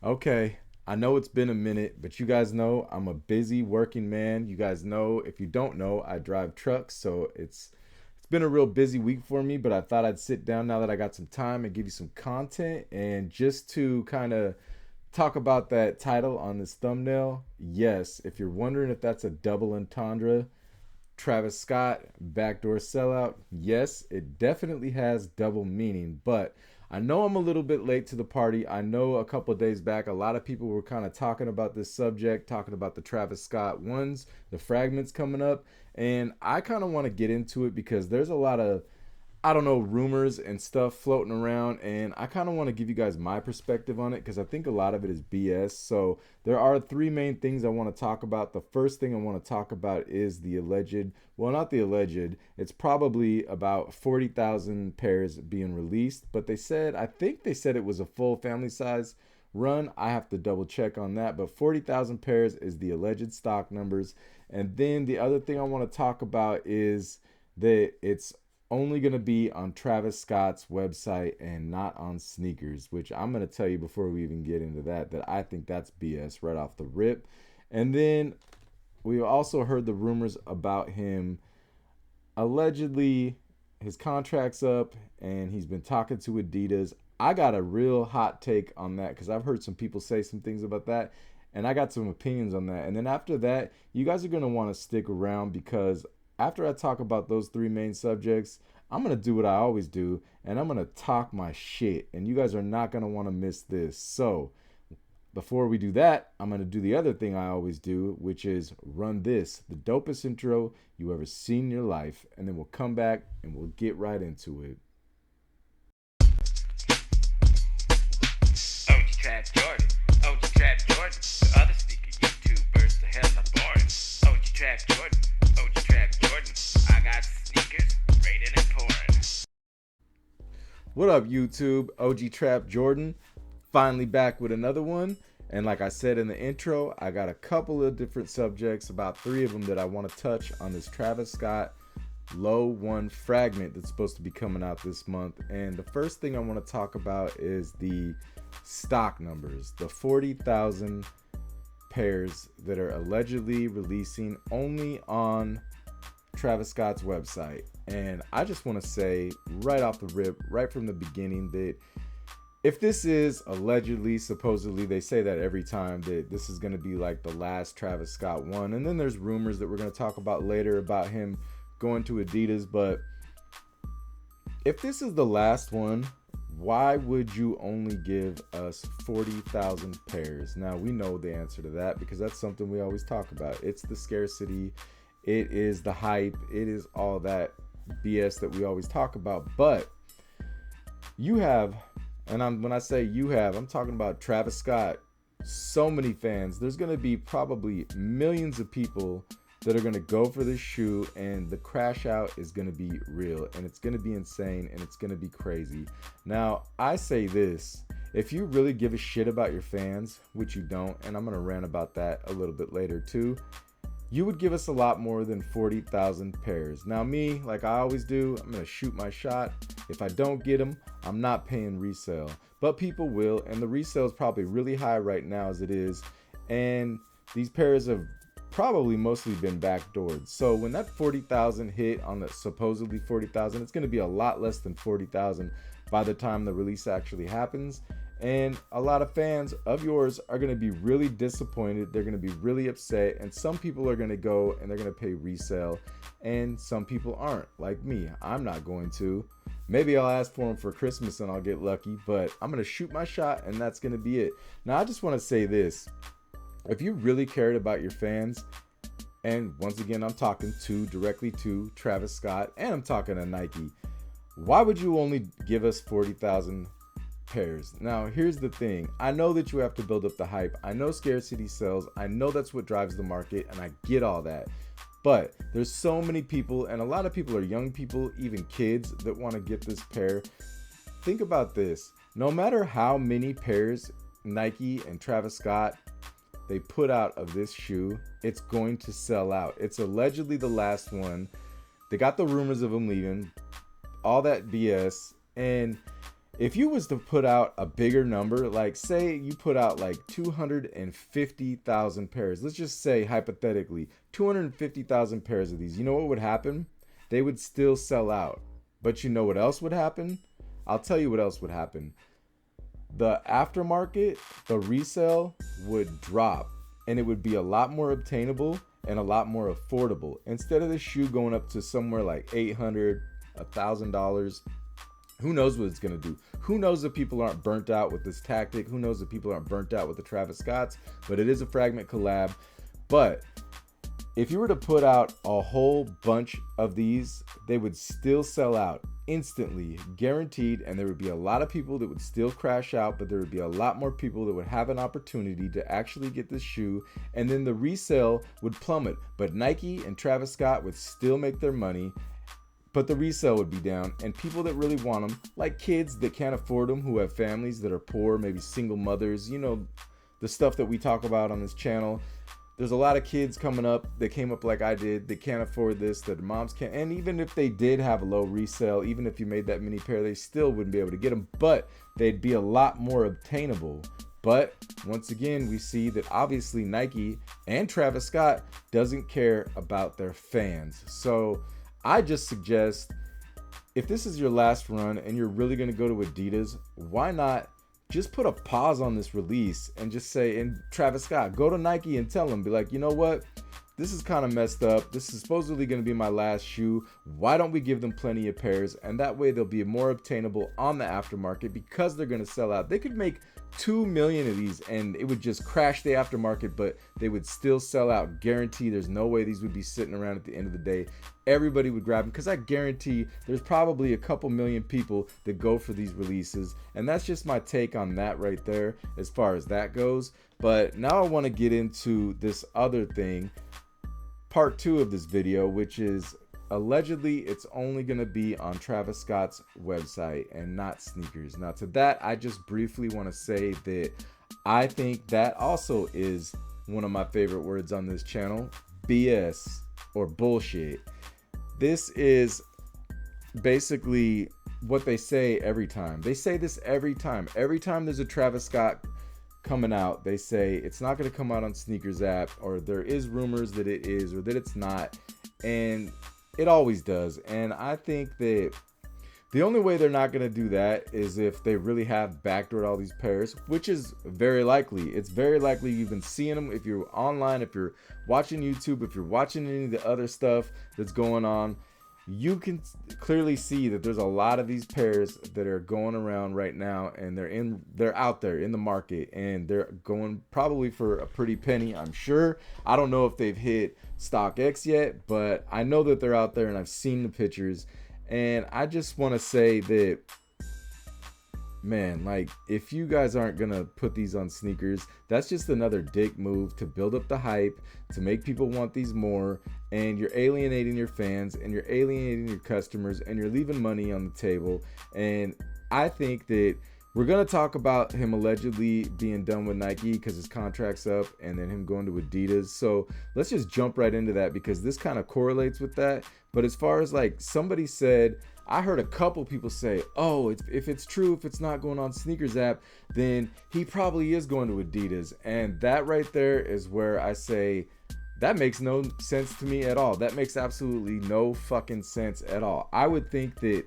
Okay, I know it's been a minute, but you guys know I'm a busy working man. You guys know, if you don't know, I drive trucks, so it's been a real busy week for me, but I thought I'd sit down now that I got some time and give you some content and just to kind of talk about that title on this thumbnail. Yes, if you're wondering if that's a double entendre, Travis Scott, Backdoor Sellout. Yes, it definitely has double meaning, but I know I'm a little bit late to the party. I know a couple of days back, a lot of people were kind of talking about this subject, talking about the Travis Scott ones, the fragments coming up, and I kind of want to get into it because there's a lot of I don't know, rumors and stuff floating around, and I kind of want to give you guys my perspective on it because I think a lot of it is BS. So, there are three main things I want to talk about. The first thing I want to talk about is the alleged, well, not the alleged, it's probably about 40,000 pairs being released, but I think they said it was a full family size run. I have to double check on that, but 40,000 pairs is the alleged stock numbers. And then the other thing I want to talk about is that it's only going to be on Travis Scott's website and not on sneakers, which I'm going to tell you before we even get into that I think that's BS right off the rip. And then we also heard the rumors about him allegedly his contract's up and he's been talking to Adidas. I got a real hot take on that because I've heard some people say some things about that and I got some opinions on that. And then after that, you guys are going to want to stick around because after I talk about those three main subjects, I'm going to do what I always do and I'm going to talk my shit. And you guys are not going to want to miss this. So, before we do that, I'm going to do the other thing I always do, which is run this, the dopest intro you ever seen in your life. And then we'll come back and we'll get right into it. OG Trap Jordan, OG Trap Jordan. The other sneaker YouTubers, the hell are boring. OG Trap Jordan, OG Trap Jordan. I got sneakers, rated and pouring. What up, YouTube? OG Trap Jordan. Finally back with another one. And like I said in the intro, I got a couple of different subjects, about three of them that I want to touch on this Travis Scott Low One fragment that's supposed to be coming out this month. And the first thing I want to talk about is the stock numbers, the 40,000 pairs that are allegedly releasing only on Travis Scott's website. And I just want to say right off the rip, right from the beginning, that if this is allegedly, supposedly, they say that every time that this is going to be like the last Travis Scott one. And then there's rumors that we're going to talk about later about him going to Adidas. But if this is the last one, why would you only give us 40,000 pairs? Now, we know the answer to that because that's something we always talk about. It's the scarcity, it is the hype, it is all that BS that we always talk about. But you have, and when I say you have, I'm talking about Travis Scott. So many fans. There's going to be probably millions of people that are going to go for this shoe, and the crash out is going to be real, and it's going to be insane, and it's going to be crazy. Now, I say this. If you really give a shit about your fans, which you don't, and I'm going to rant about that a little bit later too, you would give us a lot more than 40,000 pairs. Now me, like I always do, I'm going to shoot my shot. If I don't get them, I'm not paying resale. But people will, and the resale is probably really high right now as it is. And these pairs have probably mostly been backdoored. So when that 40,000 hit on the supposedly 40,000, it's going to be a lot less than 40,000 by the time the release actually happens. And a lot of fans of yours are going to be really disappointed. They're going to be really upset. And some people are going to go and they're going to pay resale. And some people aren't, like me. I'm not going to. Maybe I'll ask for them for Christmas and I'll get lucky. But I'm going to shoot my shot and that's going to be it. Now, I just want to say this. If you really cared about your fans, and once again, I'm talking directly to Travis Scott and I'm talking to Nike, why would you only give us 40,000 pairs? Now, here's the thing. I know that you have to build up the hype. I know scarcity sells. I know that's what drives the market, and I get all that. But there's so many people, and a lot of people are young people, even kids, that want to get this pair. Think about this. No matter how many pairs Nike and Travis Scott they put out of this shoe, it's going to sell out. It's allegedly the last one. They got the rumors of him leaving, all that BS, and if you was to put out a bigger number, like say you put out like 250,000 pairs, let's just say hypothetically 250,000 pairs of these, you know what would happen? They would still sell out. But you know what else would happen? I'll tell you what else would happen. The aftermarket, the resale would drop, and it would be a lot more obtainable and a lot more affordable. Instead of the shoe going up to somewhere like $800, $1,000, who knows what it's going to do? Who knows if people aren't burnt out with this tactic? Who knows if people aren't burnt out with the Travis Scotts? But it is a Fragment collab. But if you were to put out a whole bunch of these, they would still sell out instantly, guaranteed, and there would be a lot of people that would still crash out, but there would be a lot more people that would have an opportunity to actually get this shoe, and then the resale would plummet. But Nike and Travis Scott would still make their money, but the resale would be down, and people that really want them, like kids that can't afford them, who have families that are poor, maybe single mothers, you know, the stuff that we talk about on this channel. There's a lot of kids coming up that came up like I did, that can't afford this, that moms can't. And even if they did have a low resale, even if you made that many pair, they still wouldn't be able to get them, but they'd be a lot more obtainable. But once again, we see that obviously Nike and Travis Scott doesn't care about their fans. So I just suggest, if this is your last run and you're really going to go to Adidas, why not just put a pause on this release and just say, and Travis Scott, go to Nike and tell them, be like, you know what? This is kind of messed up. This is supposedly going to be my last shoe. Why don't we give them plenty of pairs? And that way they'll be more obtainable on the aftermarket, because they're going to sell out. They could make 2 million of these and it would just crash the aftermarket, but they would still sell out. Guarantee there's no way these would be sitting around at the end of the day. Everybody would grab them, because I guarantee there's probably a couple million people that go for these releases. And that's just my take on that right there as far as that goes. But now I want to get into this other thing, part 2 of this video, which is allegedly it's only going to be on Travis Scott's website and not sneakers. Now to that, I just briefly want to say that I think that also is one of my favorite words on this channel, BS, or bullshit. This is basically what they say every time. They say this every time. Every time there's a Travis Scott coming out, they say it's not going to come out on Sneakers app, or there is rumors that it is, or that it's not, and it always does. And I think that the only way they're not going to do that is if they really have backdoored all these pairs, which is very likely. It's very likely you've been seeing them if you're online, if you're watching YouTube, if you're watching any of the other stuff that's going on. You can clearly see that there's a lot of these pairs that are going around right now, and they're out there in the market, and they're going probably for a pretty penny, I'm sure. I don't know if they've hit StockX yet, but I know that they're out there, and I've seen the pictures. And I just want to say that, man, like, if you guys aren't gonna put these on sneakers, that's just another dick move to build up the hype, to make people want these more, and you're alienating your fans, and you're alienating your customers, and you're leaving money on the table. And I think that we're gonna talk about him allegedly being done with Nike because his contract's up, and then him going to Adidas. So let's just jump right into that, because this kind of correlates with that. But as far as, like, somebody said, I heard a couple people say, oh, if it's true, if it's not going on Sneakers app, then he probably is going to Adidas. And that right there is where I say, that makes no sense to me at all. That makes absolutely no fucking sense at all. I would think that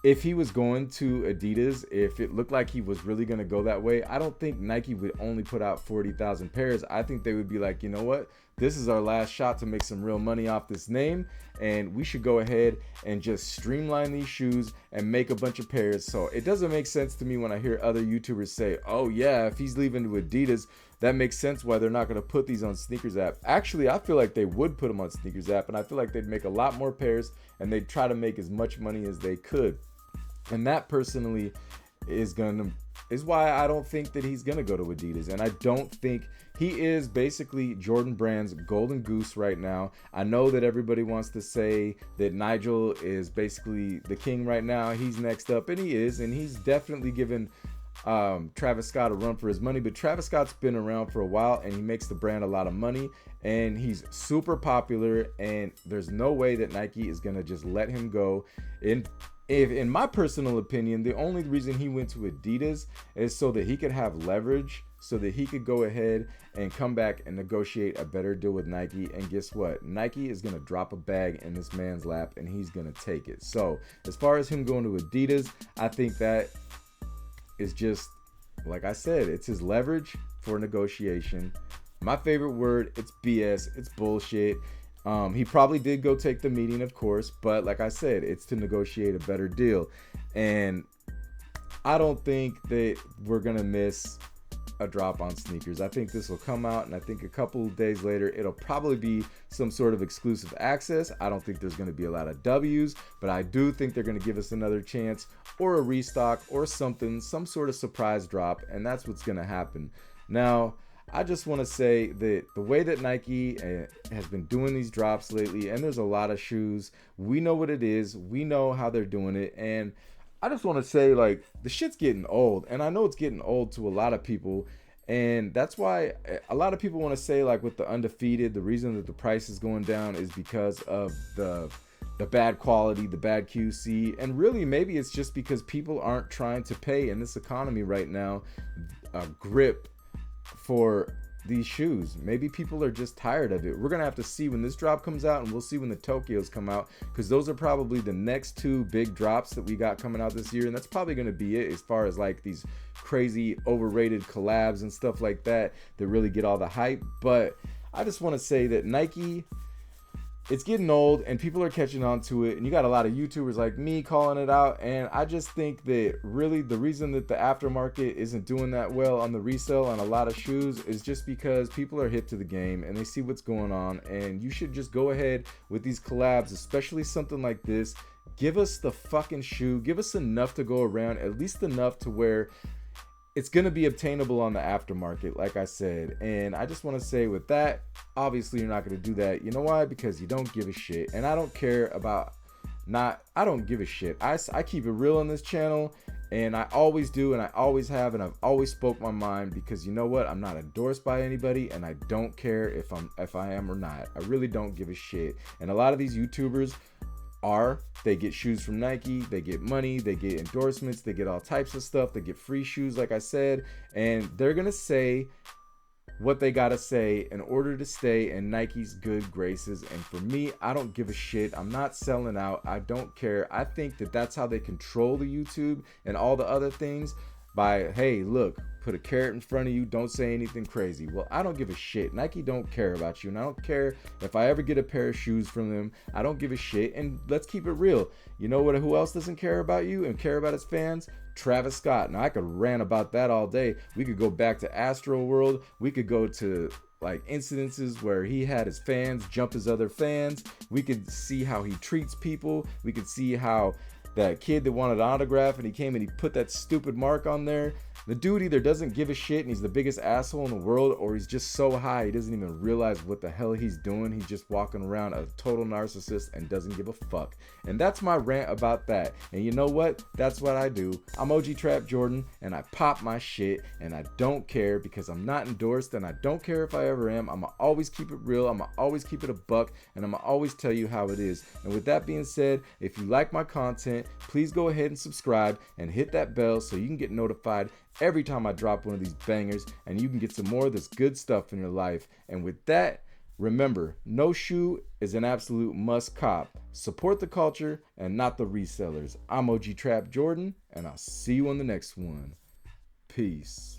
if he was going to Adidas, if it looked like he was really going to go that way, I don't think Nike would only put out 40,000 pairs. I think they would be like, you know what? This is our last shot to make some real money off this name, and we should go ahead and just streamline these shoes and make a bunch of pairs. So it doesn't make sense to me when I hear other YouTubers say, oh yeah, if he's leaving to Adidas, that makes sense why they're not going to put these on Sneakers app. Actually, I feel like they would put them on Sneakers app, and I feel like they'd make a lot more pairs, and they'd try to make as much money as they could. And that personally is why I don't think that he's gonna go to Adidas. And I don't think he is basically Jordan Brand's golden goose right now. I know that everybody wants to say that Nigel is basically the king right now. He's next up, and he is, and he's definitely given Travis Scott a run for his money. But Travis Scott's been around for a while, and he makes the brand a lot of money, and he's super popular, and there's no way that Nike is gonna just let him go. if in my personal opinion, the only reason he went to Adidas is so that he could have leverage, so that he could go ahead and come back and negotiate a better deal with Nike. And guess what? Nike is going to drop a bag in this man's lap and he's going to take it. So as far as him going to Adidas, I think that is just, like I said, it's his leverage for negotiation. My favorite word, it's BS, it's bullshit. He probably did go take the meeting, of course, but like I said, it's to negotiate a better deal. And I don't think that we're going to miss a drop on sneakers. I think this will come out, and I think a couple of days later, it'll probably be some sort of exclusive access. I don't think there's going to be a lot of W's, but I do think they're going to give us another chance or a restock or something, some sort of surprise drop, and that's what's going to happen. Now, I just want to say that the way that Nike has been doing these drops lately, and there's a lot of shoes, we know what it is, we know how they're doing it, and I just want to say, like, the shit's getting old, and I know it's getting old to a lot of people, and that's why a lot of people want to say, like, with the Undefeated, the reason that the price is going down is because of the bad quality, the bad QC, and really maybe it's just because people aren't trying to pay in this economy right now a grip for these shoes. Maybe people are just tired of it. We're gonna have to see when this drop comes out, and we'll see when the Tokyos come out, because those are probably the next two big drops that we got coming out this year, and that's probably gonna be it as far as like these crazy overrated collabs and stuff like that that really get all the hype. But I just want to say that Nike, it's getting old and people are catching on to it, and you got a lot of YouTubers like me calling it out, and I just think that really the reason that the aftermarket isn't doing that well on the resale on a lot of shoes is just because people are hip to the game and they see what's going on, and you should just go ahead with these collabs, especially something like this. Give us the fucking shoe, give us enough to go around, at least enough to where it's going to be obtainable on the aftermarket, like I said. And I just want to say with that, obviously you're not going to do that. You know why? Because you don't give a shit. And I don't care about I don't give a shit. I keep it real on this channel, and I always do, and I always have, and I've always spoke my mind, because you know what? I'm not endorsed by anybody, and I don't care if I am or not. I really don't give a shit. And a lot of these YouTubers they get shoes from Nike, they get money, they get endorsements, they get all types of stuff, they get free shoes, like I said, and they're gonna say what they gotta say in order to stay in Nike's good graces. And for me, I don't give a shit. I'm not selling out. I don't care. I think that that's how they control the YouTube and all the other things, by, hey, look, put a carrot in front of you, don't say anything crazy. Well, I don't give a shit. Nike don't care about you, and I don't care if I ever get a pair of shoes from them. I don't give a shit. And let's keep it real. You know what? Who else doesn't care about you and care about his fans? Travis Scott. Now, I could rant about that all day. We could go back to Astro World. We could go to like incidences where he had his fans jump his other fans. We could see how he treats people. We could see how that kid that wanted an autograph and he came and he put that stupid mark on there. The dude either doesn't give a shit and he's the biggest asshole in the world, or he's just so high he doesn't even realize what the hell he's doing. He's just walking around a total narcissist and doesn't give a fuck. And that's my rant about that. And you know what? That's what I do. I'm OG Trap Jordan, and I pop my shit, and I don't care because I'm not endorsed, and I don't care if I ever am. I'm gonna always keep it real. I'm gonna always keep it a buck, and I'm gonna always tell you how it is. And with that being said, if you like my content, please go ahead and subscribe and hit that bell so you can get notified every time I drop one of these bangers, and you can get some more of this good stuff in your life. And with that, remember, no shoe is an absolute must cop. Support the culture and not the resellers. I'm OG Trap Jordan, and I'll see you on the next one. Peace.